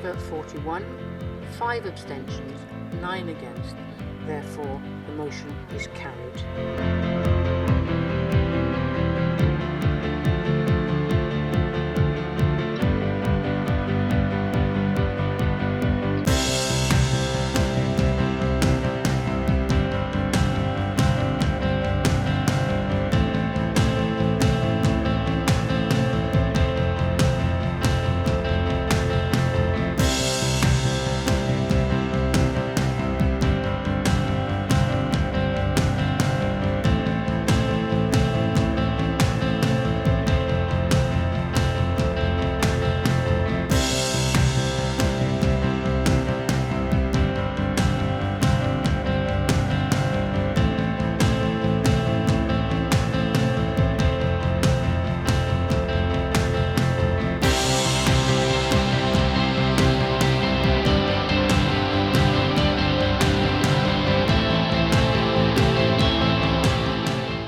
favour 41, 5 abstentions, 9 against. Therefore, the motion is carried.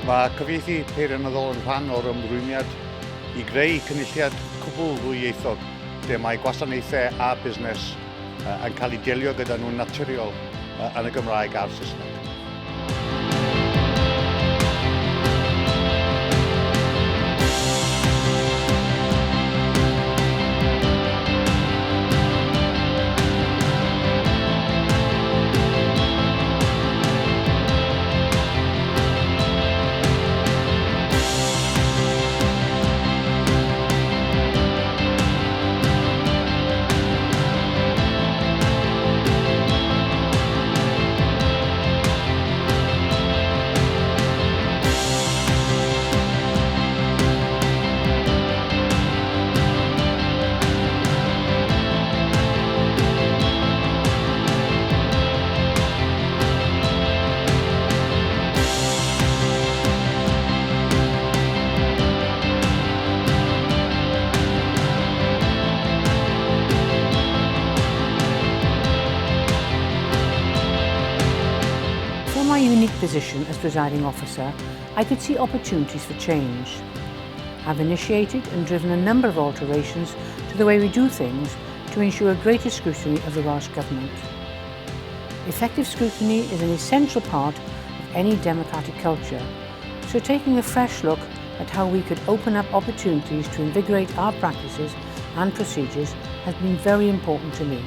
Mae cyfieithu peirianyddol yn rhan o'r ymrwymiad i greu cynulliad cwbl ddwyieithog, lle mae gwasanaethau a busnes yn cael eu delio gyda nhw'n naturiol yn y Gymraeg a'r Saesneg. From my unique position as presiding officer, I could see opportunities for change. I've initiated and driven a number of alterations to the way we do things to ensure greater scrutiny of the Welsh Government. Effective scrutiny is an essential part of any democratic culture, so taking a fresh look at how we could open up opportunities to invigorate our practices and procedures has been very important to me.